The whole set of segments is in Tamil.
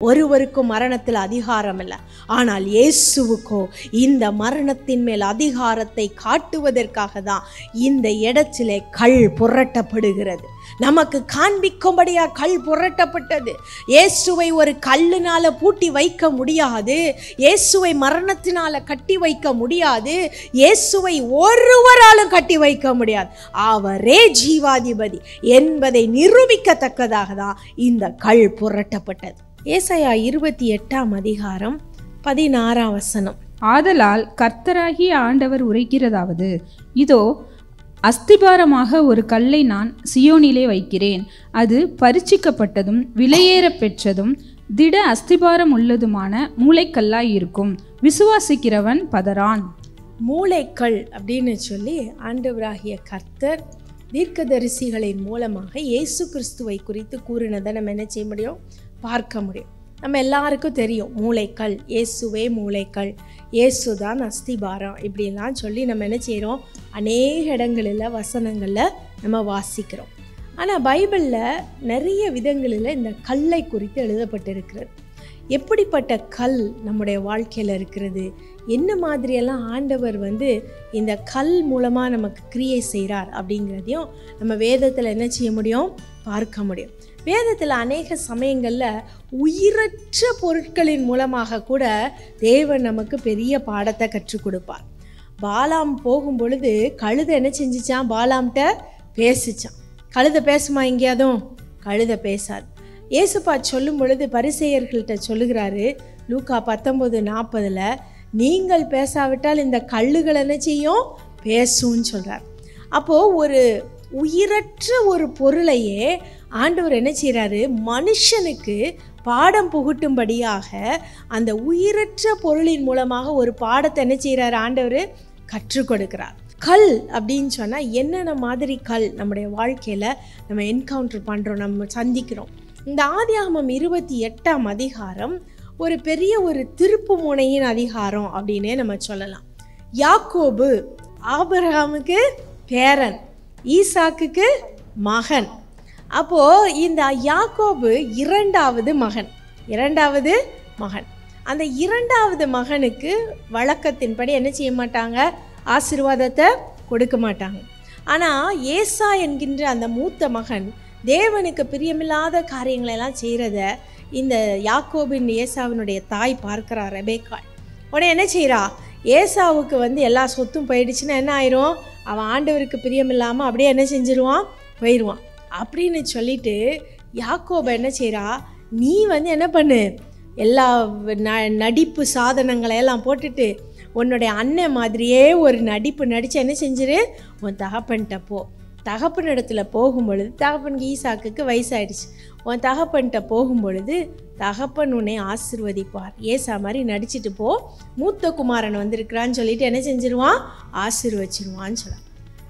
ஒருவருக்கும் மரணத்தில் அதிகாரம் இல்லை. ஆனால் இயேசுவுக்கோ இந்த மரணத்தின் மேல் அதிகாரத்தை காட்டுவதற்காக தான் இந்த இடத்திலே கல் புரட்டப்படுகிறது. நமக்கு காண்பிக்கும்படியா கல் புரட்டப்பட்டது. இயேசுவை ஒரு கல்லுனால பூட்டி வைக்க முடியாது. இயேசுவை மரணத்தினால கட்டி வைக்க முடியாது. இயேசுவை ஒருவராலும் கட்டி வைக்க முடியாது. அவரே ஜீவாதிபதி என்பதை நிரூபிக்கத்தக்கதாக தான் இந்த கல் புரட்டப்பட்டது. ஏசாயா 28 ஆதலால் கர்த்தராகிய ஆண்டவர் உரைக்கிறதாவது, இதோ அஸ்திபாரமாக ஒரு கல்லை நான் சியோனிலே வைக்கிறேன். அது பரிச்சிக்கப்பட்டதும் விலையேற பெற்றதும் திட அஸ்திபாரம் உள்ளதுமான மூளைக்கல்லாயிருக்கும். விசுவாசிக்கிறவன் பதறான். மூளைக்கல் அப்படின்னு சொல்லி ஆண்டவராகிய கர்த்தர் தீர்க்கதரிசிகளின் மூலமாக இயேசு கிறிஸ்துவை குறித்து கூறினதை நம்ம என்ன செய்ய முடியும்? பார்க்க முடியும். நம்ம எல்லாருக்கும் தெரியும் மூளைக்கல், இயேசுவே மூளைக்கல், இயேசு தான் அஸ்திபாரம், இப்படிலாம் சொல்லி நம்ம என்ன செய்கிறோம்? அநேக இடங்களில் வசனங்களில் நம்ம வாசிக்கிறோம். ஆனால் பைபிளில் நிறைய விதங்களில் இந்த கல்லை குறித்து எழுதப்பட்டிருக்கிறது. எப்படிப்பட்ட கல் நம்முடைய வாழ்க்கையில் இருக்கிறது, என்ன மாதிரியெல்லாம் ஆண்டவர் இந்த கல் மூலமாக நமக்கு கிரியை செய்கிறார் அப்படிங்கிறதையும் நம்ம வேதத்தில் என்ன செய்ய முடியும்? பார்க்க முடியும். வேதத்தில் அநேக சமயங்களில் உயிரற்ற பொருட்களின் மூலமாக கூட தேவன் நமக்கு பெரிய பாடத்தை கற்றுக் கொடுப்பார். பாலாம் போகும் பொழுது கழுதை என்ன செஞ்சிச்சான்? பாலாம்கிட்ட பேசிச்சான். கழுதை பேசுமா? எங்கேயாதும் கழுதை பேசாது. ஏசுப்பா சொல்லும் பொழுது பரிசேயர்கள்ட்ட சொல்லுகிறாரு, லூக்கா 19:40, நீங்கள் பேசாவிட்டால் இந்த கல்லுகள் என்ன செய்யும்? பேசும்னு சொல்கிறார். அப்போது ஒரு உயிரற்ற ஒரு பொருளையே ஆண்டவர் என்ன செய்கிறாரு? மனுஷனுக்கு பாடம் புகட்டும்படியாக அந்த உயிரற்ற பொருளின் மூலமாக ஒரு பாடத்தை என்ன செய்கிறாரு? ஆண்டவர் கற்றுக் கொடுக்கிறார். கல் அப்படின்னு சொன்னால் என்னென்ன மாதிரி கல் நம்முடைய வாழ்க்கையில் நம்ம என்கவுண்டர் பண்ணுறோம், நம்ம சந்திக்கிறோம். இந்த ஆதியாகமம் 28 ஒரு பெரிய ஒரு திருப்பு முனையின் அதிகாரம் அப்படின்னே நம்ம சொல்லலாம். யாக்கோபு ஆபிரகாமுக்கு பேரன், ஈசாக்குக்கு மகன். அப்போது இந்த யாக்கோபு இரண்டாவது மகன். அந்த இரண்டாவது மகனுக்கு வழக்கத்தின்படி என்ன செய்ய மாட்டாங்க? ஆசீர்வாதத்தை கொடுக்க மாட்டாங்க. ஆனால் ஏசா என்கின்ற அந்த மூத்த மகன் தேவனுக்கு பிரியமில்லாத காரியங்களெல்லாம் செய்கிறத இந்த யாக்கோபின் ஏசாவினுடைய தாய் பார்க்குறா, ரெபேக்காள். உடனே என்ன செய்கிறா? ஏசாவுக்கு எல்லா சொத்தும் போயிடுச்சுன்னா என்ன ஆயிரும்? அவன் ஆண்டவருக்கு பிரியமில்லாமல் அப்படியே என்ன செஞ்சிருவான்? போயிடுவான். அப்படின்னு சொல்லிட்டு யாக்கோபை என்ன செய்கிறா? நீ என்ன பண்ணு, எல்லா நடிப்பு சாதனங்களையெல்லாம் போட்டுட்டு உன்னுடைய அண்ணன் மாதிரியே ஒரு நடிப்பு நடித்து என்ன செஞ்சிரு? உன் தகப்பன்கிட்ட போ. தகப்பன் இடத்துல போகும்பொழுது, தகப்பனுக்கு ஈசாக்குக்கு வயசாயிடுச்சு, உன் தகப்பன்கிட்ட போகும்பொழுது தகப்பன் உன்னை ஆசீர்வதிப்பார். ஏசா மாதிரி நடிச்சிட்டு போ, மூத்த குமாரன் வந்திருக்கிறான்னு சொல்லிட்டு என்ன செஞ்சிருவான்? ஆசீர்வச்சிருவான்னு சொல்ல.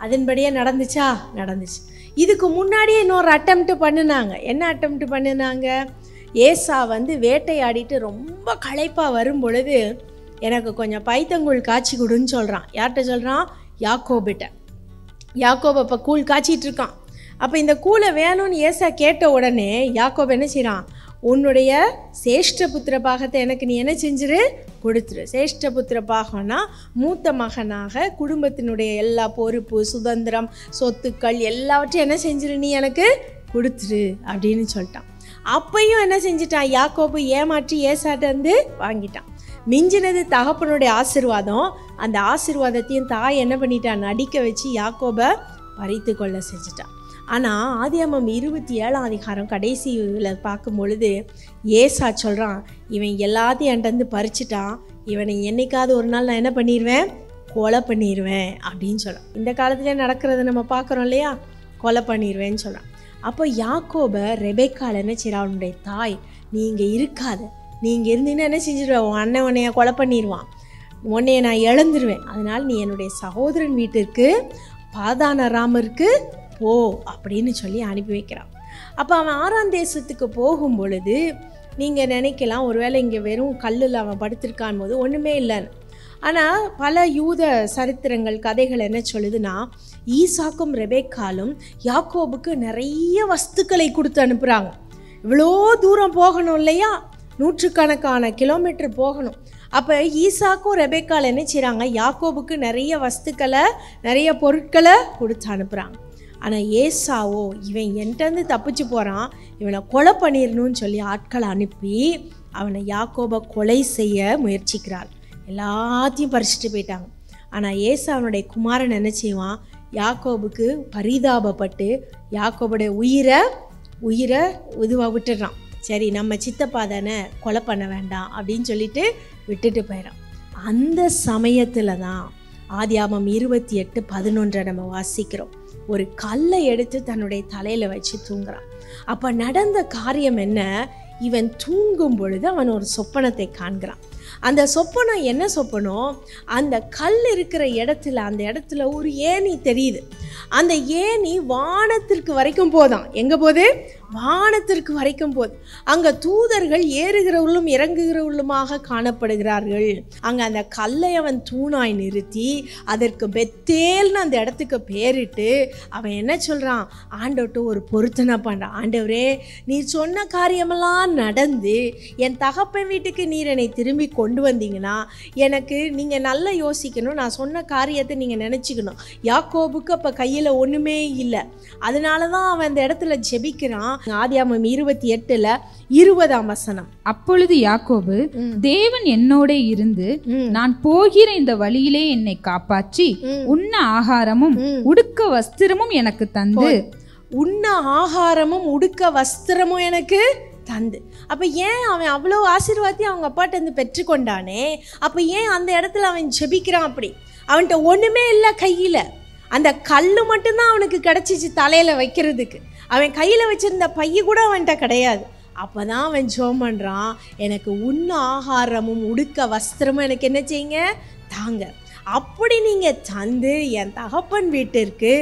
அதன்படியே நடந்துச்சா? நடந்துச்சு. இதுக்கு முன்னாடியே இன்னொரு அட்டெம்ப்ட் பண்ணினாங்க. என்ன அட்டெம்ப்ட் பண்ணினாங்க? ஏசா வேட்டையாடிட்டு ரொம்ப களைப்பாக வரும் பொழுது எனக்கு கொஞ்சம் பைத்தங்கூழ் காய்ச்சி கொடுன்னு சொல்கிறான். யார்கிட்ட சொல்கிறான்? யாக்கோபிட்ட. யாக்கோபை இப்போ கூழ் காய்ச்சிட்டு இருக்கான். அப்போ இந்த கூழை வேணும்னு ஏசா கேட்ட உடனே யாக்கோபு என்ன செய்கிறான்? உன்னுடைய சேஷ்டபுத்திர பாகத்தை எனக்கு நீ என்ன செஞ்சிரு? கொடுத்துரு. சேஷ்டபுத்திர பாகம்னா மூத்த மகனாக குடும்பத்தினுடைய எல்லா பொறுப்பு, சுதந்திரம், சொத்துக்கள் எல்லாவற்றையும் என்ன செஞ்சிரு? நீ எனக்கு கொடுத்துரு அப்படின்னு சொல்லிட்டான். அப்பையும் என்ன செஞ்சிட்டான்? யாக்கோபு ஏமாற்றி ஏசாட்ட வாங்கிட்டான். மிஞ்சினது தகப்பனுடைய ஆசீர்வாதம். அந்த ஆசீர்வாதத்தையும் தாய் என்ன பண்ணிட்டான்? நடிக்க வச்சு யாக்கோபை பறித்து கொள்ள செஞ்சிட்டான். ஆனால் ஆதியாகமம் 27 கடைசியில் பார்க்கும் பொழுது ஏசா சொல்கிறான், இவன் எல்லாத்தையும் என்கிட்ட பறிச்சிட்டான், இவனை என்னைக்காவது ஒரு நாள் நான் என்ன பண்ணிடுவேன்? கொலை பண்ணிடுவேன் அப்படின்னு சொல்கிறான். இந்த காலத்துலேயே நடக்கிறத நம்ம பார்க்குறோம் இல்லையா? கொலை பண்ணிடுவேன்னு சொல்கிறான். அப்போ யாக்கோபை ரெபேக்காள் என்ன செய்கிறா? அவனுடைய தாய், நீ இங்கே இருக்காத, நீ இங்கே இருந்தீங்கன்னா என்ன செஞ்சிடுவேன்? உன் அண்ணன் உன்னைய கொலை பண்ணிடுவான், உன்னைய நான் இழந்துருவேன், அதனால் நீ என்னுடைய சகோதரன் வீட்டிற்கு பாதானராமருக்கு போ அப்படின்னு சொல்லி அனுப்பி வைக்கிறான். அப்போ அவன் 6ஆம் தேசத்துக்கு போகும் பொழுது நீங்கள் நினைக்கலாம், ஒருவேளை இங்கே வெறும் கல்லில் அவன் படுத்திருக்கான் போது ஒன்றுமே இல்லைன்னு. ஆனால் பல யூத சரித்திரங்கள், கதைகள் என்ன சொல்லுதுன்னா, ஈசாக்கும் ரெபேக்காலும் யாக்கோபுக்கு நிறைய வஸ்துக்களை கொடுத்து அனுப்புகிறாங்க. இவ்வளோ தூரம் போகணும் இல்லையா? 100கணக்கான கிலோமீட்டர் போகணும். அப்போ ஈசாக்கும் ரெபேக்கால் என்ன செய்கிறாங்க, யாக்கோபுக்கு நிறைய வஸ்துக்களை நிறைய பொருட்களை கொடுத்து அனுப்புகிறாங்க. ஆனால் ஏசாவோ இவன் என்கிட்டருந்து தப்பிச்சு போகிறான், இவனை கொலை பண்ணிடணும்னு சொல்லி ஆட்களை அனுப்பி அவனை யாக்கோபை கொலை செய்ய முயற்சிக்கிறாள். எல்லாத்தையும் பறிச்சுட்டு போயிட்டாங்க. ஆனால் ஏசாவனுடைய குமாரன் என்ன செய்வான், யாக்கோபுக்கு பரிதாபப்பட்டு யாக்கோபுடைய உயிரை இதுவாக விட்டுடுறான். சரி நம்ம சித்தப்பா தானே, கொலை பண்ண வேண்டாம் அப்படின்னு சொல்லிட்டு விட்டுட்டு போயிடான். அந்த சமயத்தில் தான் ஆதியாகமம் 28:11 நம்ம வாசிக்கிறோம். ஒரு கல்லை எடுத்து தன்னுடைய தலையில் வச்சு தூங்குறான். அப்போ நடந்த காரியம் என்ன, இவன் தூங்கும் பொழுது அவன் ஒரு சொப்பனத்தை காண்கிறான். அந்த சொப்பனம் என்ன சொப்பனம், அந்த கல் இருக்கிற இடத்துல அந்த இடத்துல ஒரு ஏணி தெரியுது. அந்த ஏணி வானத்திற்கு வரைக்கும் போதான். எங்கே போகுது, வானத்திற்கு வரைக்கும் போகுது. அங்கே தூதர்கள் ஏறுகிறவர்களும் இறங்குகிறவர்களுமாக காணப்படுகிறார்கள். அங்கே அந்த கல்லை அவன் தூணாய் நிறுத்தி அதற்கு பெத்தேல்னு அந்த இடத்துக்கு பேரிட்டு அவன் என்ன சொல்கிறான், ஆண்டவர்கிட்ட ஒரு பொருத்தனை பண்ணுறான். ஆண்டவரே, நீர் சொன்ன காரியமெல்லாம் நடந்து என் தகப்பன் வீட்டுக்கு நீர் என்னை திரும்பி கொண்டு வந்தீங்கன்னா எனக்கு நீங்கள் நல்லா யோசிக்கணும், நான் சொன்ன காரியத்தை நீங்கள் நினச்சிக்கணும். யாக்கோபுக்கு அப்போ கையில் ஒன்றுமே இல்லை. அதனால தான் அவன் அந்த இடத்துல ஜெபிக்கிறான். ஆதியாகமம் 28:20 அப்பொழுது யாக்கோபு, தேவன் என்னோட இருந்து நான் போகிற இந்த வழியிலே என்னை காப்பாற்றி உண்ண ஆகாரமும் உடுக்க வஸ்திரமும் எனக்கு தந்து, உண்ண ஆகாரமும் உடுக்க வஸ்திரமும் எனக்கு தந்து. அப்போ ஏன் அவன் அவ்வளோ ஆசீர்வாதத்தையும் அவங்க அப்பாட்ட இருந்து பெற்றுக்கொண்டானே, அப்போ ஏன் அந்த இடத்துல அவன் ஜெபிக்கிறான்? அப்படி அவன்கிட்ட ஒன்றுமே இல்லை கையில், அந்த கல் மட்டும்தான் அவனுக்கு கிடச்சிச்சு தலையில் வைக்கிறதுக்கு. அவன் கையில் வச்சுருந்த பைய கூட அவன்கிட்ட கிடையாது. அப்போ தான் அவன் ஜெபம் பண்ணுறான், எனக்கு உண்ண ஆகாரமும் உடுக்க வஸ்திரமும் எனக்கு என்ன செய்யுங்க, தாங்க. அப்படி நீங்கள் தந்து என் தகப்பன் வீட்டிற்கு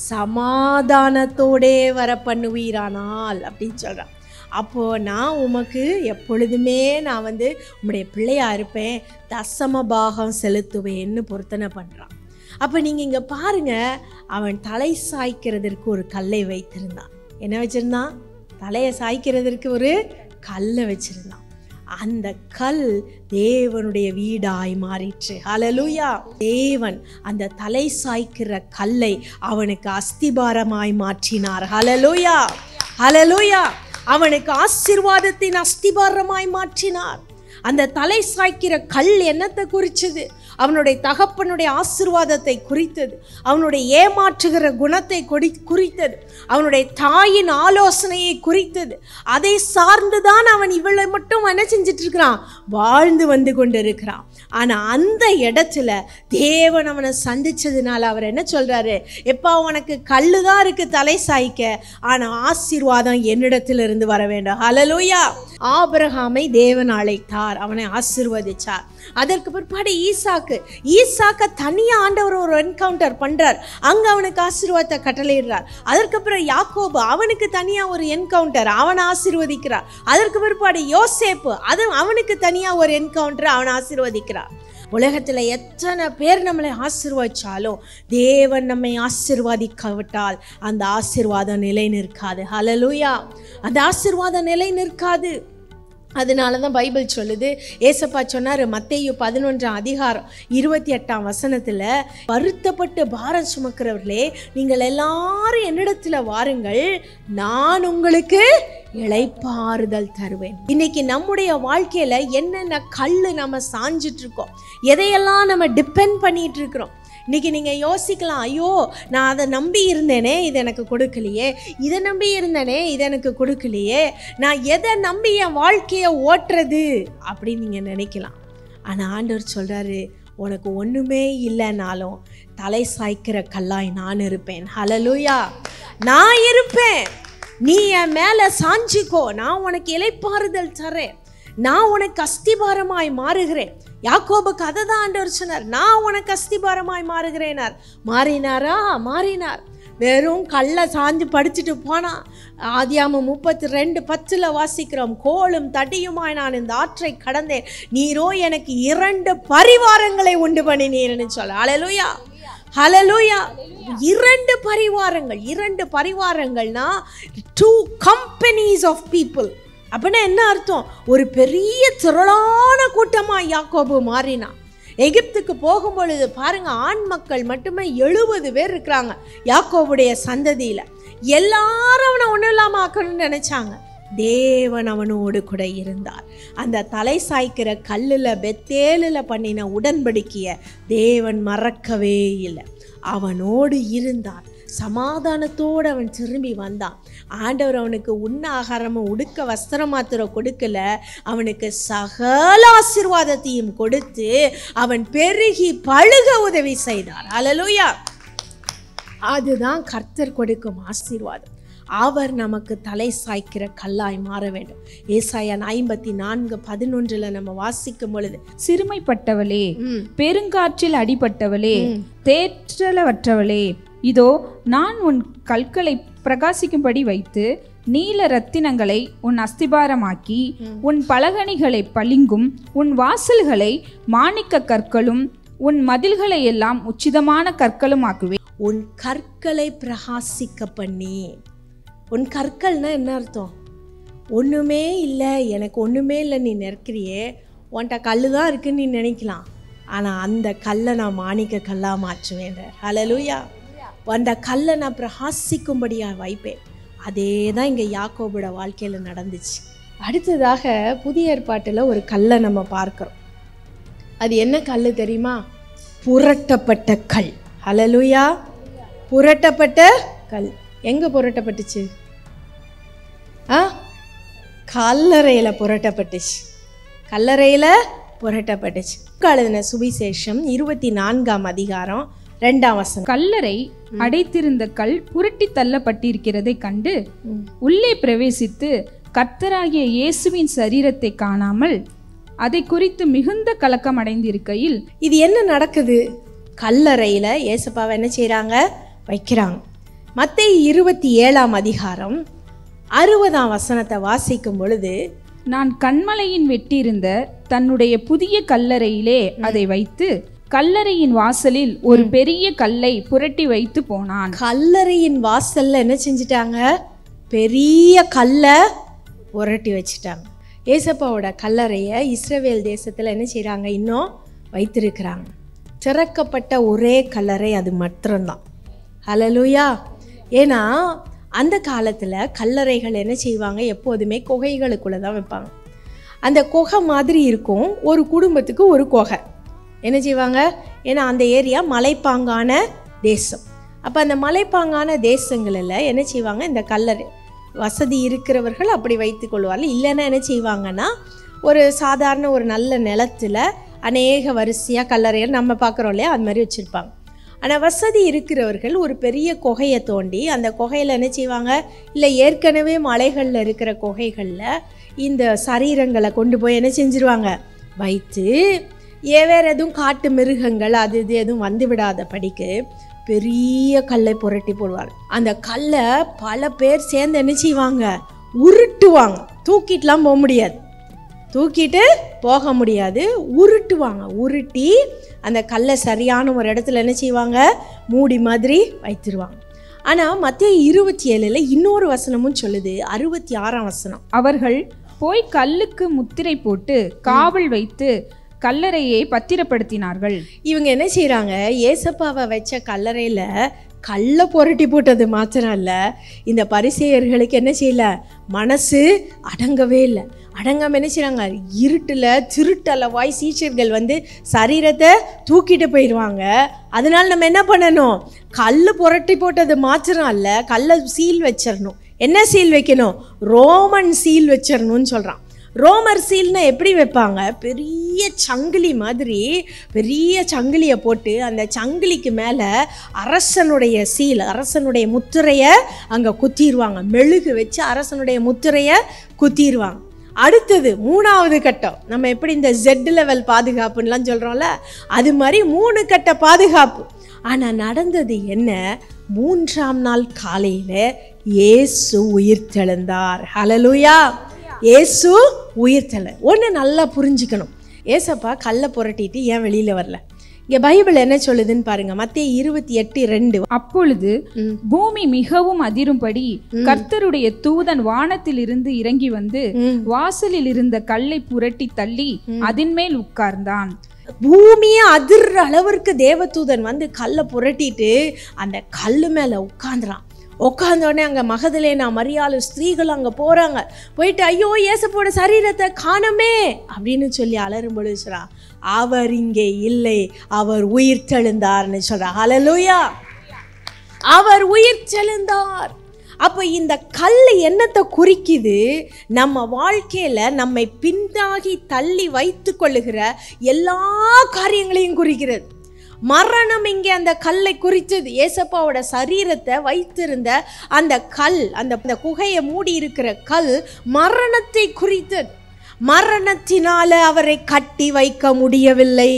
சமாதானத்தோடே வர பண்ணுவீரானால் அப்படின்னு சொல்கிறான். அப்போது நான் உமக்கு எப்பொழுதுமே நான் உம்முடைய பிள்ளையாக இருப்பேன், தசம பாகம் செலுத்துவேன்னு பொருத்தனை பண்ணுறான். அப்போ நீங்கள் இங்கே பாருங்கள், அவன் தலை சாய்க்கிறதற்கு ஒரு கல்லை வைத்திருந்தான். என்ன வச்சுருந்தான், தலையை சாய்க்கிறதற்கு ஒரு கல்லை வச்சுருந்தான். அந்த கல் தேவனுடைய வீடாய் மாறிற்று. ஹல்லேலூயா. தேவன் அந்த தலை சாய்க்கிற கல்லை அவனுக்கு அஸ்திபாரமாய் மாற்றினார். ஹல்லேலூயா, ஹல்லேலூயா. அவனுக்கு ஆசீர்வாதத்தின் அஸ்திபாரமாய் மாற்றினார். அந்த தலை சாய்க்கிற கல் என்னத்தை குறிச்சது, அவனுடைய தகப்பனுடைய ஆசீர்வாதத்தை குறித்தது, அவனுடைய ஏமாற்றுகிற குணத்தை குறித்தது, அவனுடைய தாயின் ஆலோசனையை குறித்தது. அதை சார்ந்துதான் அவன் இவளை மட்டும் என்ன செஞ்சிட்டு இருக்கிறான், வாழ்ந்து வந்து கொண்டு இருக்கிறான். ஆனால் அந்த இடத்துல தேவன் அவனை சந்திச்சதுனால அவர் என்ன சொல்றாரு, எப்பா உனக்கு கல்லு தான் இருக்கு தலை சாய்க்க, ஆனால் ஆசீர்வாதம் என்னிடத்திலிருந்து வர வேண்டும். ஹல்லேலூயா. ஆபிரகாமை தேவன் அழைத்தார், அவனை ஆசீர்வதிச்சார். அதற்கு பிற்பாடு ஈசாக்க தனியாக ஆண்டவர் ஒரு என்கவுண்டர் பண்றார், அங்கே அவனுக்கு ஆசீர்வாதத்தை கட்டளையிடுறார். அதற்கப்புறம் யாக்கோபு, அவனுக்கு தனியாக ஒரு என்கவுண்டர், அவனை ஆசீர்வதிக்கிறார். அதற்கு பிற்பாடு யோசேப்பு, அவனுக்கு தனியாக ஒரு என்கவுண்டர், அவனை ஆசீர்வதிக்கிறார். உலகத்தில் எத்தனை பேர் நம்மளை ஆசீர்வதிச்சாலும் தேவன் நம்மை ஆசீர்வாதிக்காவிட்டால் அந்த ஆசீர்வாதம் நிலை நிற்காது. ஹல்லேலூயா. அந்த ஆசீர்வாதம் நிலை நிற்காது. அதனால தான் பைபிள் சொல்லுது, ஏசப்பா சொன்னார் மத்தேயு 11:28 வருத்தப்பட்டு பாரம் சுமக்கிறவர்களே நீங்கள் எல்லாரும் என்னிடத்தில் வாருங்கள், நான் உங்களுக்கு இளைப்பாறுதல் தருவேன். இன்னைக்கு நம்முடைய வாழ்க்கையில் என்னென்ன கல் நம்ம சாஞ்சிட்டு இருக்கோம், எதையெல்லாம் நம்ம டிபெண்ட் பண்ணிட்டு இருக்கிறோம். இன்றைக்கி நீங்கள் யோசிக்கலாம், ஐயோ நான் அதை நம்பி இருந்தேனே இது எனக்கு கொடுக்கலையே, இதை நம்பி இருந்தேனே இது எனக்கு கொடுக்கலையே, நான் எதை நம்பி என் வாழ்க்கையை ஓட்டுறது அப்படின்னு நீங்கள் நினைக்கலாம். ஆனால் ஆண்டவர் சொல்கிறாரு, உனக்கு ஒன்றுமே இல்லைனாலும் தலை சாய்க்கிற கல்லாய் நான் இருப்பேன். ஹல்லேலூயா. நான் இருப்பேன், நீ என் மேலே சாஞ்சிக்கோ, நான் உனக்கு இளைப்பாறுதல் தரேன், நான் உனக்கு அஸ்திபாரமாய் மாறுகிறேன். யாக்கோபுக்கு அதை தான் ஆண்டவர் சொன்னார், நான் உனக்கு அஸ்திபாரமாய் மாறுகிறேனார். மாறினாரா? மாறினார். வெறும் கல்லை சாஞ்சு படிச்சுட்டு போனான். ஆதியாகமம் 32:10 வாசிக்கிறோம், கோலும் தடியுமாய் நான் இந்த ஆற்றை கடந்தேன், நீரோ எனக்கு 2 பரிவாரங்களை உண்டு பண்ணினீர்னு சொல்ல. ஹல்லேலூயா, ஹல்லேலூயா. 2 பரிவாரங்கள். 2 பரிவாரங்கள்னா 2 companies of people. அப்படின்னா என்ன அர்த்தம்? ஒரு பெரிய திரளான கூட்டமா யாக்கோபு மாறினான். எகிப்துக்கு போகும்பொழுது பாருங்க, ஆண் மக்கள் மட்டுமே 70 பேர் இருக்கிறாங்க யாக்கோபுடைய சந்ததியில. எல்லாரும் அவனை ஒன்றும் இல்லாமல் ஆக்கணும்னு நினைச்சாங்க. தேவன் அவனோடு கூட இருந்தார். அந்த தலை சாய்க்கிற கல்லில் பெத்தேலில் பண்ணின உடன்படிக்கைய தேவன் மறக்கவே இல்லை. அவனோடு இருந்தார். சமாதானத்தோடு அவன் திரும்பி வந்தான். ஆண்டவர் அவனுக்கு உண்ண ஆகாரமும் உடுக்க வஸ்திரம் மாத்திரம் கொடுக்கல, அவனுக்கு சகல ஆசீர்வாதத்தையும் கொடுத்து அவன் பெருகி பழுக உதவி செய்தார். ஹல்லேலூயா! அதுதான் கர்த்தர் கொடுக்கும் ஆசீர்வாதம். அவர் நமக்கு தலை சாய்க்கிற கல்லாய் மாற வேண்டும். ஏசாயா 54:11 நம்ம வாசிக்கும் பொழுது, சிறுமைப்பட்டவளே, பெருங்காற்றில் அடிபட்டவளே, தேற்றலவற்றவளே, இதோ நான் உன் கற்களை பிரகாசிக்கும்படி வைத்து நீல ரத்தினங்களை உன் அஸ்திபாரமாக்கி உன் பலகணிகளை பளிங்கும் உன் வாசல்களை மாணிக்க கற்களும் உன் மதில்களை எல்லாம் உச்சிதமான கற்களும் ஆக்குவேன். உன் கற்களை பிரகாசிக்க பண்ணி. உன் கற்கள்னா என்ன அர்த்தம்? ஒன்றுமே இல்லை, எனக்கு ஒன்றுமே இல்லை நீ நிற்கிறியே, உன்கிட்ட கல் தான் இருக்குன்னு நீ நினைக்கலாம். ஆனால் அந்த கல்லை நான் மாணிக்க கல்லாக மாற்றுவேன். ஹல்லேலூயா! அந்த கல்லை நான் பிரகாசிக்கும்படியாக வைப்பேன். அதே தான் இங்கே யாக்கோபோட வாழ்க்கையில் நடந்துச்சு. அடுத்ததாக புதிய ஏற்பாட்டில் ஒரு கல்லை நம்ம பார்க்குறோம். அது என்ன கல் தெரியுமா? புரட்டப்பட்ட கல். ஹல்லேலூயா! புரட்டப்பட்ட கல் எங்கே புரட்டப்பட்டுச்சு? கல்லறையில் புரட்டப்பட்டுச்சு. கல்லறையில் புரட்டப்பட்டுச்சு. எழுதின சுவிசேஷம் 24ஆம் அதிகாரம் 2ஆம் வசனம். கல்லறை அடைத்திருந்த கல் புரட்டி தள்ளப்பட்டிருக்கிறதை கண்டு உள்ளே பிரவேசித்து கர்த்தராகிய இயேசுவின் சரீரத்தை காணாமல் அதை குறித்து மிகுந்த கலக்கம் அடைந்திருக்கையில், இது என்ன நடக்குது? கல்லறையில் ஏசப்பாவை என்ன செய்கிறாங்க? வைக்கிறாங்க. மத்தேயு 27ஆம் அதிகாரம் 60ஆம் வசனத்தை வாசிக்கும் பொழுது, நான் கன்மலையின் வெட்டியிருந்த தன்னுடைய புதிய கல்லறையிலே அதை வைத்து கல்லறையின் வாசலில் ஒரு பெரிய கல்லை புரட்டி வைத்து போனான். கல்லறையின் வாசல்ல என்ன செஞ்சிட்டாங்க? பெரிய கல்லை புரட்டி வச்சுட்டாங்க. ஏசப்பாவோட கல்லறையை இஸ்ரவேல் தேசத்தில் என்ன செய்கிறாங்க? இன்னும் வைத்திருக்கிறாங்க. திறக்கப்பட்ட ஒரே கல்லறை அது மாத்திரம்தான். ஹல்லேலூயா! ஏன்னா அந்த காலத்தில் கல்லறைகள் என்ன செய்வாங்க? எப்போதுமே குகைகளுக்குள்ளே தான் வைப்பாங்க. அந்த குகை மாதிரி இருக்கும். ஒரு குடும்பத்துக்கு ஒரு குகை என்ன செய்வாங்க? ஏன்னா அந்த ஏரியா மலைப்பாங்கான தேசம். அப்போ அந்த மலைப்பாங்கான தேசங்களில் என்ன செய்வாங்க? இந்த கல்லறை வசதி இருக்கிறவர்கள் அப்படி வைத்து கொள்வார்கள். இல்லைன்னா என்ன செய்வாங்கன்னா, ஒரு சாதாரண ஒரு நல்ல நிலத்தில் அநேக வரிசையாக கல்லறைகள் நம்ம பார்க்குறோம் இல்லையா, அது மாதிரி வச்சுருப்பாங்க. ஆனால் வசதி இருக்கிறவர்கள் ஒரு பெரிய குகையை தோண்டி அந்த குகையில் என்ன செய்வாங்க? இல்லை ஏற்கனவே மலைகளில் இருக்கிற குகைகளில் இந்த சரீரங்களை கொண்டு போய் என்ன செஞ்சுருவாங்க? வைத்து வேறு எதுவும் காட்டு மிருகங்கள் அது இது எதுவும் வந்து விடாத படிக்கு பெரிய கல்லை புரட்டி போடுவாங்க. அந்த கல்லை பல பேர் சேர்ந்து என்ன செய்வாங்க? உருட்டுவாங்க. தூக்கிட்டுலாம் போக முடியாது, தூக்கிட்டு போக முடியாது, உருட்டுவாங்க. உருட்டி அந்த கல்லை சரியான ஒரு இடத்துல என்ன செய்வாங்க? மூடி மாதிரி வைத்திருவாங்க. ஆனால் மத்தேயு 27 இன்னொரு வசனமும் சொல்லுது, 66ஆம் வசனம். அவர்கள் போய் கல்லுக்கு முத்திரை போட்டு காவல் வைத்து கல்லறையை பத்திரப்படுத்தினார்கள். இவங்க என்ன செய்கிறாங்க? ஏசப்பாவை வச்ச கல்லறையில் கல்லை புரட்டி போட்டது மாத்திரம் இல்லை, இந்த பரிசேயர்களுக்கு என்ன செய்யல? மனசு அடங்கவே இல்லை. அடங்காமல் என்ன செய்கிறாங்க? இருட்டில் திருட்டளவாய் சீஷர்கள் வந்து சரீரத்தை தூக்கிட்டு போயிடுவாங்க. அதனால் நம்ம என்ன பண்ணணும்? கல் புரட்டி போட்டது மாத்திரம் இல்லை, கல்லை சீல் வச்சிடணும். என்ன சீல் வைக்கணும்? ரோமன் சீல் வச்சிடணும்னு சொல்கிறான். ரோமர் சீல்னா எப்படி வைப்பாங்க? பெரிய சங்கிலி மாதிரி பெரிய சங்கிலியை போட்டு அந்த சங்கிலிக்கு மேலே அரசனுடைய சீல், அரசனுடைய முத்திரையை அங்கே குத்திடுவாங்க. மெழுகு வச்சு அரசனுடைய முத்திரையை குத்திடுவாங்க. அடுத்தது 3வது கட்டம். நம்ம எப்படி இந்த Z லெவல் பாதுகாப்புன்னெலாம் சொல்கிறோம்ல, அது மாதிரி 3 கட்ட பாதுகாப்பு. ஆனால் நடந்தது என்ன? 3ஆம் நாள் காலையில் இயேசு உயிர்த்தெழுந்தார். ஹல்லேலூயா! இயேசு உயிர்த்தெழ. ஒன்று நல்லா புரிஞ்சுக்கணும். ஏசப்பா கல்லை புரட்டிட்டு ஏன் வெளியில் வரல? இங்க பைபிள் என்ன சொல்லுதுன்னு பாருங்க, மத்தேயு 28:2. அப்பொழுது பூமி மிகவும் அதிரும்படி கர்த்தருடைய தூதன் வானத்திலிருந்து இறங்கி வந்து வாசலில் இருந்த கல்லை புரட்டி தள்ளி அதன் மேல் உட்கார்ந்தான். பூமியை அதிர்ற அளவிற்கு தேவதூதன் வந்து கல்லை புரட்டிட்டு அந்த கல்லு மேல உட்கார்ந்துறான். உட்கார்ந்த உடனே அங்க மகதலேனா மரியாள் ஸ்திரீகள் அங்க போறாங்க. போயிட்டு ஐயோ இயேசுவோட சரீரத்தை காணோமே அப்படின்னு சொல்லி அலறும் பொழுது சொல்றா, அவர் இங்கே இல்லை, அவர் உயிர் தெழுந்தார்னு சொல்றா. ஹல்லேலூயா, அவர் உயிர் தெழுந்தார். அப்போ இந்த கல் என்னத்தை குறிக்குது? நம்ம வாழ்க்கையில நம்மை பின்தாகி தள்ளி வைத்து கொள்ளுகிற எல்லா காரியங்களையும் குறிக்கிறது. மரணம் இங்கே அந்த கல்லை குறித்தது. ஏசப்பாவோட சரீரத்தை வைத்திருந்த அந்த கல், அந்த குகையை மூடி இருக்கிற கல் மரணத்தை குறித்தது. மரணத்தினால அவரை கட்டி வைக்க முடியவில்லை.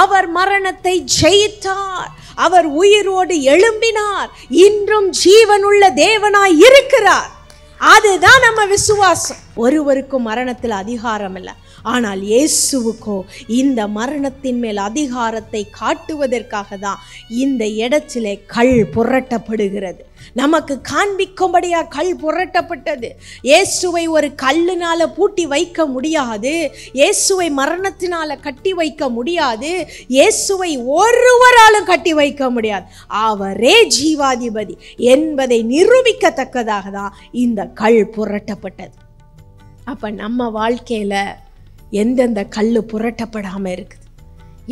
அவர் மரணத்தை ஜெயித்தார். அவர் உயிரோடு எழும்பினார். இன்றும் ஜீவனுள்ள தேவனாய் இருக்கிறார். அதுதான் நம்ம விசுவாசம். ஒருவருக்கும் மரணத்தில் அதிகாரம் இல்லை, ஆனால் இயேசுவுக்கோ இந்த மரணத்தின் மேல் அதிகாரத்தை காட்டுவதற்காக தான் இந்த இடத்திலே கல் புரட்டப்படுகிறது. நமக்கு காண்பிக்கும்படியா கல் புரட்டப்பட்டது. இயேசுவை ஒரு கல்லினால பூட்டி வைக்க முடியாது. இயேசுவை மரணத்தினால கட்டி வைக்க முடியாது. இயேசுவை ஒருவராலும் கட்டி வைக்க முடியாது. அவரே ஜீவாதிபதி என்பதை நிரூபிக்கத்தக்கதாக தான் இந்த கல் புரட்டப்பட்டது. அப்ப நம்ம வாழ்க்கையில எந்தெந்த கல் புரட்டப்படாமல் இருக்குது?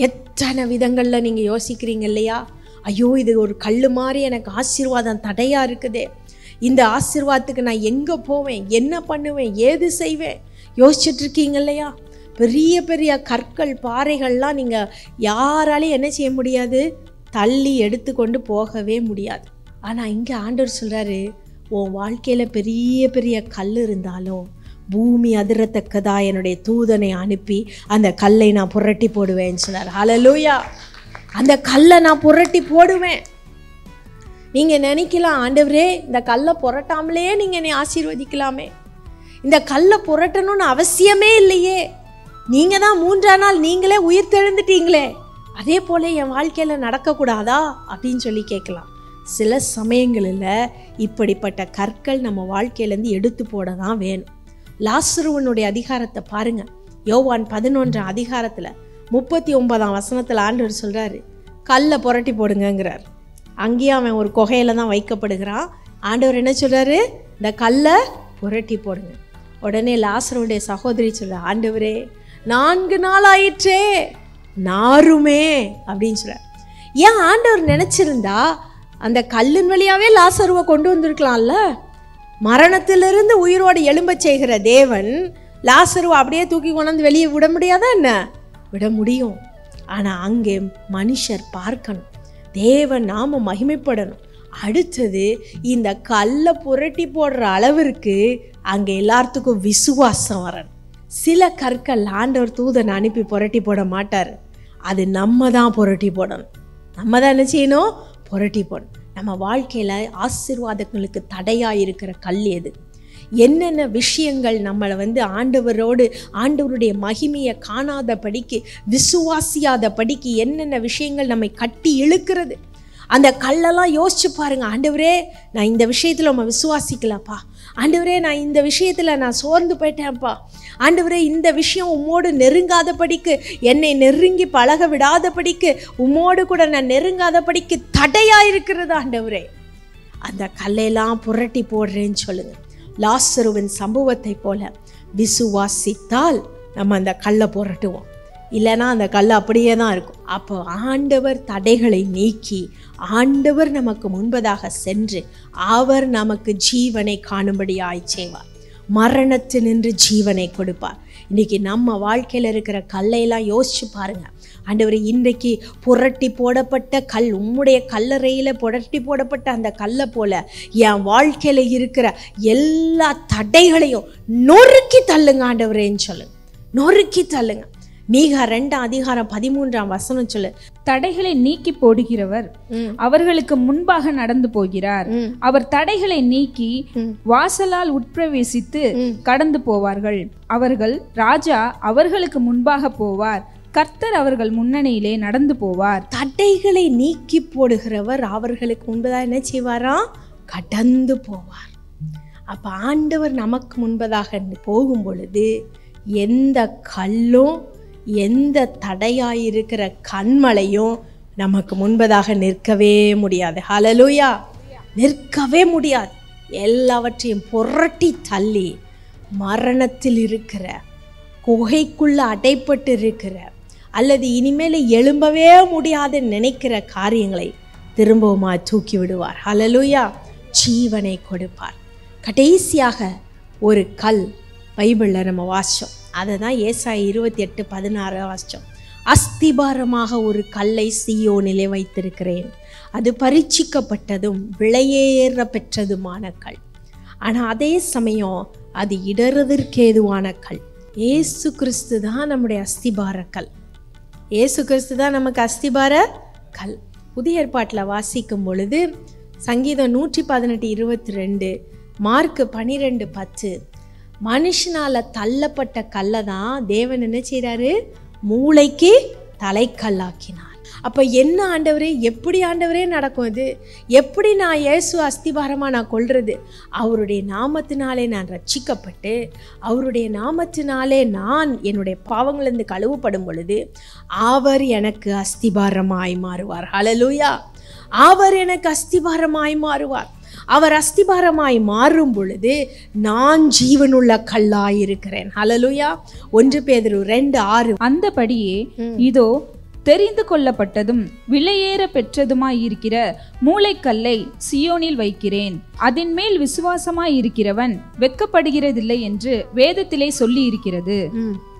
எத்தனை விதங்களில் நீங்கள் யோசிக்கிறீங்க இல்லையா? ஐயோ இது ஒரு கல் மாதிரி எனக்கு ஆசீர்வாதம் தடையாக இருக்குதே, இந்த ஆசீர்வாதத்துக்கு நான் எங்கே போவேன், என்ன பண்ணுவேன், ஏது செய்வேன் யோசிச்சுட்ருக்கீங்க இல்லையா? பெரிய பெரிய கற்கள் பாறைகள்லாம் நீங்கள் யாராலையும் என்ன செய்ய முடியாது, தள்ளி எடுத்து கொண்டு போகவே முடியாது. ஆனால் இங்கே ஆண்டவர் சொல்கிறாரு, உன் வாழ்க்கையில் பெரிய பெரிய கல் இருந்தாலும் பூமி அதிரத்தக்கதா என்னுடைய தூதனை அனுப்பி அந்த கல்லை நான் புரட்டி போடுவேன்னு சொன்னார். ஹல்லேலூயா, அந்த கல்லை நான் புரட்டி போடுவேன். நீங்கள் நினைக்கலாம், ஆண்டவரே இந்த கல்லை புரட்டாமலே நீங்கள் என்னை ஆசீர்வதிக்கலாமே, இந்த கல்லை புரட்டணும்னு அவசியமே இல்லையே, நீங்கள் தான் 3ஆம் நாள் நீங்களே உயிர் தெழுந்துட்டீங்களே, அதே போல் என் வாழ்க்கையில் நடக்கக்கூடாதா அப்படின்னு சொல்லி கேட்கலாம். சில சமயங்களில் இப்படிப்பட்ட கற்கள் நம்ம வாழ்க்கையிலேருந்து எடுத்து போட தான் வேணும். லாசருவனுடைய அதிகாரத்தை பாருங்க. யோவான் 11ஆம் அதிகாரத்தில் 39ஆம் வசனத்தில் ஆண்டவர் சொல்கிறாரு, கல்லை புரட்டி போடுங்கிறார். அங்கேயும் அவன் ஒரு குகையில தான் வைக்கப்படுகிறான். ஆண்டவர் என்ன சொல்கிறாரு, இந்த கல்லை புரட்டி போடுங்க. உடனே லாசருடைய சகோதரி சொல்கிறார், ஆண்டவரே 4 நாள் ஆயிற்றே, நாருமே அப்படின்னு சொல்கிறார். ஏன் ஆண்டவர் நினச்சிருந்தா அந்த கல்லின் வழியாகவே லாசருவை கொண்டு வந்திருக்கலாம்ல. மரணத்திலிருந்து உயிரோடு எழும்ப செய்கிற தேவன் லாசருவை அப்படியே தூக்கி கொண்டாந்து வெளியே விட முடியாதா என்ன? விட முடியும். ஆனால் அங்கே மனுஷர் பார்க்கணும், தேவன் நாம மகிமைப்படணும். அடுத்தது இந்த கல்லை புரட்டி போடுற அளவிற்கு அங்கே எல்லாத்துக்கும் விசுவாசம் வரணும். சில கற்கள் ஆண்டவர் தூதனை அனுப்பி புரட்டி போட மாட்டார், அது நம்ம தான் புரட்டி போடணும். நம்ம தான் என்ன செய்யணும், புரட்டி போடணும். நம்ம வாழ்க்கையில் ஆசீர்வாதங்களுக்கு தடையாக இருக்கிற கல் எது? என்னென்ன விஷயங்கள் நம்மளை ஆண்டவருடைய மகிமையை காணாத படிக்கு, விசுவாசியாத படிக்கு என்னென்ன விஷயங்கள் நம்மை கட்டி இழுக்கிறது? அந்த கல்லெல்லாம் யோசிச்சு பாருங்க. ஆண்டவரே நான் இந்த விஷயத்தில் நம்ம விசுவாசிக்கலப்பா, ஆண்டவரே நான் இந்த விஷயத்தில் நான் சோர்ந்து போயிட்டேன்ப்பா, ஆண்டவரே இந்த விஷயம் உம்மோடு நெருங்காத படிக்கு, என்னை நெருங்கி பழக விடாத படிக்கு, உம்மோடு கூட நான் நெருங்காத படிக்கு தடையாக இருக்கிறது ஆண்டவரே, அந்த கல்லையெல்லாம் புரட்டி போடுறேன்னு சொல்லுங்க. லாசருவின் சம்பவத்தை போல விசுவாசித்தால் நம்ம அந்த கல்லை புரட்டுவோம், இல்லைன்னா அந்த கல் அப்படியே தான் இருக்கும். அப்போ ஆண்டவர் தடைகளை நீக்கி, ஆண்டவர் நமக்கு முன்பதாக சென்று அவர் நமக்கு ஜீவனை காணும்படியாய் செய்வார், மரணத்தினின்று ஜீவனை கொடுப்பார். இன்றைக்கி நம்ம வாழ்க்கையில் இருக்கிற கல்லையெல்லாம் யோசிச்சு பாருங்கள். ஆண்டவர் இன்றைக்கு புரட்டி போடப்பட்ட கல், உம்முடைய கல்லறையில் புரட்டி போடப்பட்ட அந்த கல்லை போல என் வாழ்க்கையில் இருக்கிற எல்லா தடைகளையும் நொறுக்கி தள்ளுங்க ஆண்டவரேன்னு சொல்லுங்க, நொறுக்கி தள்ளுங்க. மீகா 2ஆம் அதிகாரம் 13ஆம் வசனம் சொல்லு, தடைகளை நீக்கி போடுகிறவர் அவர்களுக்கு முன்பாக நடந்து போகிறார், அவர் தடைகளை நீக்கி வாசலால் உட்பிரவேசித்து கடந்து போவார்கள், அவர்கள் ராஜா அவர்களுக்கு முன்பாக போவார், கர்த்தர் அவர்கள் முன்னணியிலே நடந்து போவார். தடைகளை நீக்கி போடுகிறவர் அவர்களுக்கு முன்பதாக என்ன செய்வாராம்? கடந்து போவார். அப்ப ஆண்டவர் நமக்கு முன்பதாக போகும் பொழுது எந்த கல்லும் எந்த தடையாயிருக்கிற கண்மலையும் நமக்கு முன்பதாக நிற்கவே முடியாது. ஹல்லேலூயா! நிற்கவே முடியாது. எல்லாவற்றையும் புரட்டி தள்ளி மரணத்தில் இருக்கிற, குகைக்குள்ள அடைப்பட்டு இருக்கிற, அல்லது இனிமேல் எழும்பவே முடியாதுன்னு நினைக்கிற காரியங்களை திரும்பவுமா தூக்கி விடுவார். ஹல்லேலூயா! ஜீவனை கொடுப்பார். கடைசியாக ஒரு கல் பைபிளில் நம்ம வாசிச்சோம். அதை தான் ஏசாயா 28:16 வாசித்தோம். அஸ்திபாரமாக ஒரு கல்லை சீயோனிலே வைத்திருக்கிறேன், அது பரீட்சிக்கப்பட்டதும் விலையேற பெற்றதுமான கல். ஆனால் அதே சமயம் அது இடறுவதற்கேதுவான கல். இயேசு கிறிஸ்து தான் நம்முடைய அஸ்திபார கல். இயேசு கிறிஸ்து தான் நமக்கு அஸ்திபார கல். புதிய ஏற்பாட்டில் வாசிக்கும் பொழுது சங்கீதம் 118:22, மார்க் 12:10, மனுஷனால் தள்ளப்பட்ட கல்லை தான் தேவன் என்ன செய்கிறாரு? மூளைக்கு தலைக்கல்லாக்கினார். அப்போ என்ன ஆண்டவரே, எப்படி ஆண்டவரே நடக்கும் இது? எப்படி நான் இயேசு அஸ்திபாரமாக நான் கொள்வது? அவருடைய நாமத்தினாலே நான் ரட்சிக்கப்பட்டு, அவருடைய நாமத்தினாலே நான் என்னுடைய பாவங்களிலிருந்து கழுவப்படும் பொழுது அவர் எனக்கு அஸ்திபாரமாய் மாறுவார். ஹல்லேலூயா! அவர் எனக்கு அஸ்திபாரமாய் மாறுவார். அவர் அஸ்திபாரமாய் மாறும் பொழுது நான் ஜீவனுள்ள கல்லாயிருக்கிறேன். ஹல்லேலூயா! 1 பேதுரு 2:6, அந்தபடியே இதோ தெரிந்து கொள்ளப்பட்டதும் விலையேற பெற்றதுமாயிருக்கிற மூளைக்கல்லை சியோனில் வைக்கிறேன், அதன் மேல் விசுவாசமாய் இருக்கிறவன் வெட்கப்படுகிறதில்லை என்று வேதத்திலே சொல்லி இருக்கிறது.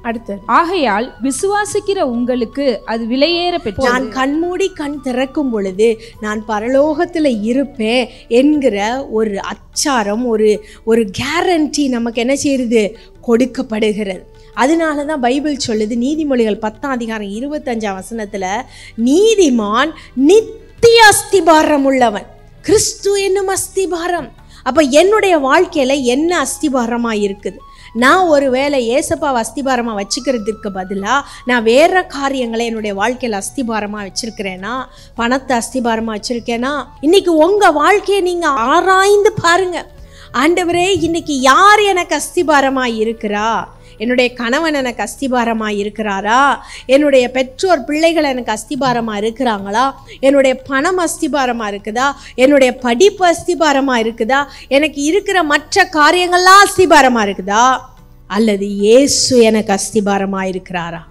அடுத்தது, ஆகையால் விசுவாசிக்கிற உங்களுக்கு அது விலையேற பெற்றது. நான் கண்மூடி கண் திறக்கும் பொழுது நான் பரலோகத்தில் இருப்பேன் என்கிற ஒரு அச்சாரம், ஒரு கேரண்டி நமக்கு என்ன செய்யுது? கொடுக்கப்படுகிறது. அதனால தான் பைபிள் சொல்லுது, நீதிமொழிகள் 10:25 நீதிமான் நித்திய அஸ்திபாரம் உள்ளவன், கிறிஸ்து என்னும் அஸ்திபாரம். அப்போ என்னுடைய வாழ்க்கையில் என்ன அஸ்திபாரமாக இருக்குது? நான் ஒரு வேளை ஏசப்பாவை அஸ்திபாரமாக வச்சுக்கிறதுக்கு பதிலாக நான் வேறு காரியங்களை என்னுடைய வாழ்க்கையில் அஸ்திபாரமாக வச்சுருக்கிறேன்னா, பணத்தை அஸ்திபாரமாக வச்சுருக்கேன்னா, இன்றைக்கி உங்கள் வாழ்க்கையை நீங்கள் ஆராய்ந்து பாருங்கள். ஆண்டவரே, இன்றைக்கி யார் எனக்கு அஸ்திபாரமாக இருக்கிறா? என்னுடைய கணவன் எனக்கு அஸ்திபாரமாக இருக்கிறாரா? என்னுடைய பெற்றோர் பிள்ளைகள் எனக்கு அஸ்திபாரமாக இருக்கிறாங்களா? என்னுடைய பணம் அஸ்திபாரமாக இருக்குதா? என்னுடைய படிப்பு அஸ்திபாரமாக இருக்குதா? எனக்கு இருக்கிற மற்ற காரியங்கள்லாம் அஸ்திபாரமாக இருக்குதா? அல்லது இயேசு எனக்கு அஸ்திபாரமாக இருக்கிறாரா?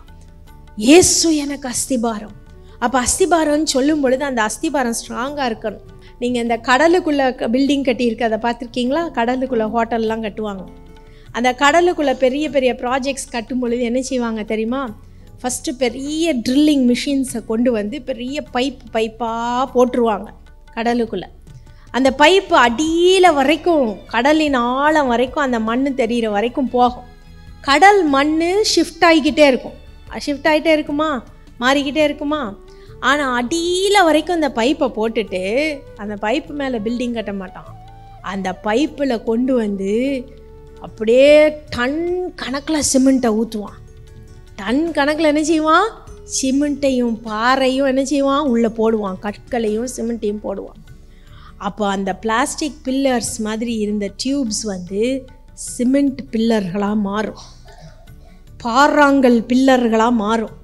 இயேசு எனக்கு அஸ்திபாரம். அப்போ அஸ்திபாரம்னு சொல்லும் பொழுது அந்த அஸ்திபாரம் ஸ்ட்ராங்காக இருக்கணும். நீங்கள் இந்த கடலுக்குள்ளே பில்டிங் கட்டியிருக்க அதை பார்த்துருக்கீங்களா? கடலுக்குள்ளே ஹோட்டல்லாம் கட்டுவாங்க. அந்த கடலுக்குள்ளே பெரிய பெரிய ப்ராஜெக்ட்ஸ் கட்டும் பொழுது என்ன செய்வாங்க தெரியுமா? ஃபஸ்ட்டு பெரிய ட்ரில்லிங் மிஷின்ஸை கொண்டு வந்து பெரிய பைப்பாக போட்டுருவாங்க கடலுக்குள்ளே. அந்த பைப்பு அடியில் வரைக்கும், கடலின் ஆழம் வரைக்கும், அந்த மண் தெரிகிற வரைக்கும் போகும். கடல் மண் ஷிஃப்ட் ஆகிக்கிட்டே இருக்கும். ஷிஃப்ட் ஆகிட்டே இருக்குமா? மாறிக்கிட்டே இருக்குமா? ஆனால் அடியில் வரைக்கும் அந்த பைப்பை போட்டுட்டு அந்த பைப்பு மேலே பில்டிங் கட்ட மாட்டான். அந்த பைப்பில் கொண்டு வந்து அப்படியே டன் கணக்கில் சிமெண்ட்டை ஊற்றுவான். டன் கணக்கில் என்ன செய்வான்? சிமெண்ட்டையும் பாறையும் என்ன செய்வான்? உள்ளே போடுவான். கற்களையும் சிமெண்ட்டையும் போடுவான். அப்போ அந்த பிளாஸ்டிக் பில்லர்ஸ் மாதிரி இருந்த டியூப்ஸ் வந்து சிமெண்ட் பில்லர்களாக மாறும், பாறாங்கல் பில்லர்களாக மாறும்.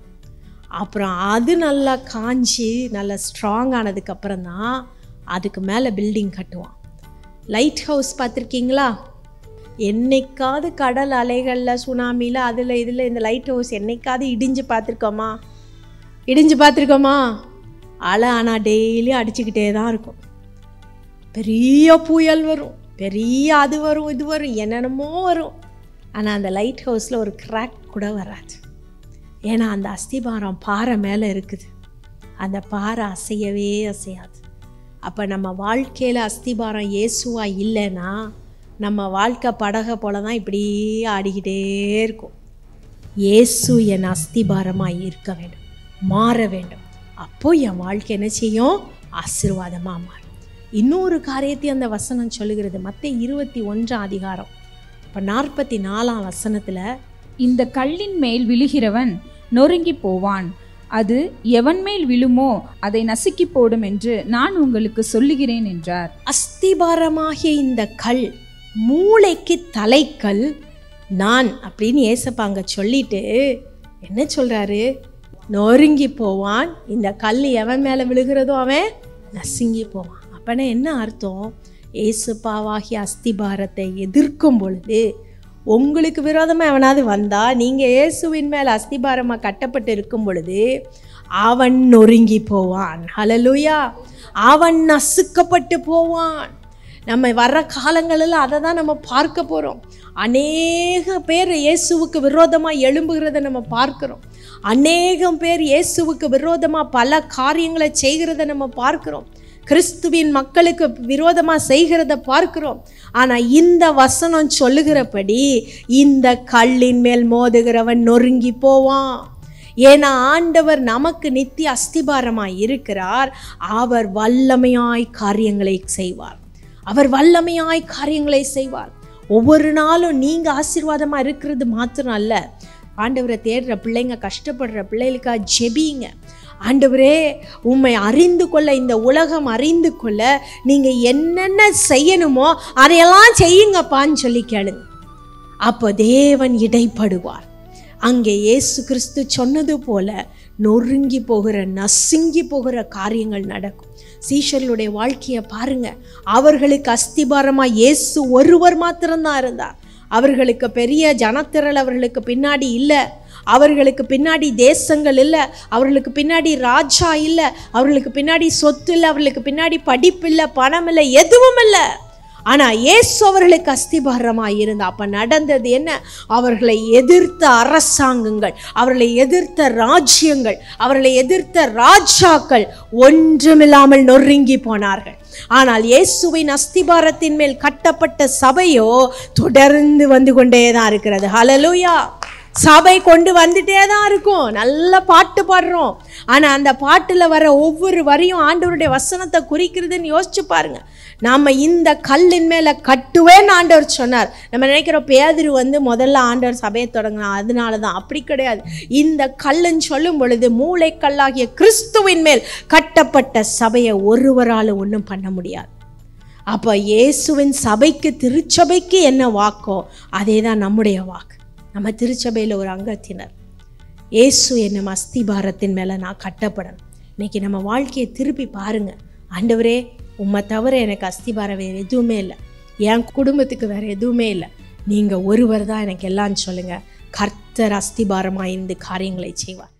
அப்புறம் அது நல்லா காஞ்சி நல்லா ஸ்ட்ராங் ஆனதுக்கப்புறம் தான் அதுக்கு மேலே பில்டிங் கட்டுவான். லைட் ஹவுஸ் பார்த்துருக்கீங்களா? என்னைக்காவது கடல் அலைகளில், சுனாமியில், அதில் இதில் இந்த லைட் ஹவுஸ் என்னைக்காவது இடிஞ்சு பார்த்துருக்கோமா? அலை ஆனால் டெய்லி அடிச்சுக்கிட்டே தான் இருக்கும். பெரிய புயல் வரும், பெரிய அது வரும், இது வரும், என்னென்னமோ வரும். ஆனால் அந்த லைட் ஹவுஸில் ஒரு கிராக் கூட வராது. ஏன்னா அந்த அஸ்திபாரம் பாறை மேலே இருக்குது. அந்த பாறை அசையவே அசையாது. அப்போ நம்ம வாழ்க்கையில் அஸ்திபாரம் இயேசுவா இல்லைன்னா நம்ம வாழ்க்கை படகை போல தான் இப்படியே ஆடிக்கிட்டே இருக்கும். இயேசு என் அஸ்திபாரமாக இருக்க வேண்டும், மாற வேண்டும். அப்போது என் வாழ்க்கை என்ன செய்யும்? ஆசீர்வாதமாக மாறும். இன்னொரு காரியத்தையும் அந்த வசனம் சொல்லுகிறது. மத்தேயு 21 இப்போ 44 இந்த கல்லின் மேல் விழுகிறவன் நொறுங்கி போவான். அது எவன் மேல் விழுமோ அதை நசுக்கி போடும் என்று நான் உங்களுக்கு சொல்லுகிறேன் என்றார். அஸ்திபாரமாகிய இந்த கல், மூளைக்கு தலைக்கல் நான் அப்படின்னு ஏசப்பாங்க சொல்லிட்டு என்ன சொல்றாரு? நொறுங்கி போவான். இந்த கல் எவன் மேலே விழுகிறதோ அவன் நசுங்கி போவான். அப்பனா என்ன அர்த்தம்? ஏசுப்பாவாகிய அஸ்திபாரத்தை எதிர்க்கும் பொழுது உங்களுக்கு விரோதமாக எவனாவது வந்தா, நீங்கள் இயேசுவின் மேல் அஸ்திபாரமாக கட்டப்பட்டு இருக்கும் பொழுது அவன் நொறுங்கி போவான். ஹல்லேலூயா! அவன் நசுக்கப்பட்டு போவான். நம்ம வர்ற காலங்களில் அதை தான் நம்ம பார்க்க போகிறோம். அநேக பேர் இயேசுவுக்கு விரோதமாக எழும்புகிறத நம்ம பார்க்குறோம். அநேகம் பேர் இயேசுவுக்கு விரோதமாக பல காரியங்களை செய்கிறத நம்ம பார்க்குறோம். கிறிஸ்துவின் மக்களுக்கு விரோதமாக செய்கிறத பார்க்கிறோம். ஆனால் இந்த வசனம் சொல்லுகிறபடி இந்த கல்லின் மேல் மோதுகிறவன் நொறுங்கி போவான். ஏன்னா ஆண்டவர் நமக்கு நித்திய அஸ்திபாரமாய் இருக்கிறார். அவர் வல்லமையாய் காரியங்களை செய்வார். அவர் வல்லமையாய் காரியங்களை செய்வார். ஒவ்வொரு நாளும் நீங்கள் ஆசீர்வாதமாக இருக்கிறது மாத்திரம் அல்ல, ஆண்டவரை தேடுற பிள்ளைங்க, கஷ்டப்படுற பிள்ளைகளுக்காக ஜெபிங்க. ஆண்டவரே, உம்மை அறிந்து கொள்ள, இந்த உலகம் அறிந்து கொள்ள நீங்கள் என்னென்ன செய்யணுமோ அதையெல்லாம் செய்யுங்கப்பான்னு சொல்லி கேளுங்க. அப்போ தேவன் இடைப்படுவார். அங்கே இயேசு கிறிஸ்து சொன்னது போல நொறுங்கி போகிற, நசுங்கி போகிற காரியங்கள் நடக்கும். சீஷர்களுடைய வாழ்க்கையை பாருங்க. அவர்களுக்கு அஸ்திபாரமாக இயேசு ஒருவர் மாத்திரம்தான் இருந்தார். அவர்களுக்கு பெரிய ஜனத்திரள் அவர்களுக்கு பின்னாடி இல்லை. அவர்களுக்கு பின்னாடி தேசங்கள் இல்லை. அவர்களுக்கு பின்னாடி ராஜா இல்லை. அவர்களுக்கு பின்னாடி சொத்து இல்லை. அவர்களுக்கு பின்னாடி படிப்பு இல்லை, பணம் இல்லை, எதுவும் இல்லை. ஆனால் இயேசு அவர்களுக்கு அஸ்திபாரமாக இருந்தா. அப்போ நடந்தது என்ன? அவர்களை எதிர்த்த அரசாங்கங்கள், அவர்களை எதிர்த்த ராஜ்யங்கள், அவர்களை எதிர்த்த ராஜாக்கள் ஒன்றுமில்லாமல் நொறுங்கி போனார்கள். ஆனால் இயேசுவின் அஸ்திபாரத்தின் மேல் கட்டப்பட்ட சபையோ தொடர்ந்து வந்து கொண்டே தான் இருக்கிறது. ஹல்லேலூயா! சபை கொண்டு வந்துட்டே தான் இருக்கும். நல்ல பாட்டு பாடுறோம். ஆனால் அந்த பாட்டில் வர ஒவ்வொரு வரியும் ஆண்டவருடைய வசனத்தை குறிக்கிறதுன்னு யோசிச்சு பாருங்க. நாம் இந்த கல்லின் மேலே கட்டுவேன்னு ஆண்டவர் சொன்னார். நம்ம நினைக்கிறோம் பேதுரு முதல்ல ஆண்டவர் சபையை தொடங்கினா அதனால தான். அப்படி கிடையாது. இந்த கல்லுன்னு சொல்லும் பொழுது மூளைக்கல்லாகிய கிறிஸ்துவின் மேல் கட்டப்பட்ட சபையை ஒருவரால் ஒன்றும் பண்ண முடியாது. அப்போ இயேசுவின் சபைக்கு, திருச்சபைக்கு என்ன வாக்கோ அதே தான் நம்முடைய வாக்கு. நம்ம திருச்சபையில் ஒரு அங்கத்தினர். இயேசு என்னும் அஸ்திபாரத்தின் மேலே நான் கட்டப்படணும். இன்னைக்கு நம்ம வாழ்க்கையை திருப்பி பாருங்க. ஆண்டவரே, உம்மை தவிர எனக்கு அஸ்திபாரம் வேறு எதுவுமே இல்லை, என் குடும்பத்துக்கு வேறு எதுவுமே இல்லை, நீங்கள் ஒருவர் தான் எனக்கு எல்லாம் சொல்லுங்கள். கர்த்தர் அஸ்திபாரமாக இருந்து காரியங்களை செய்வார்.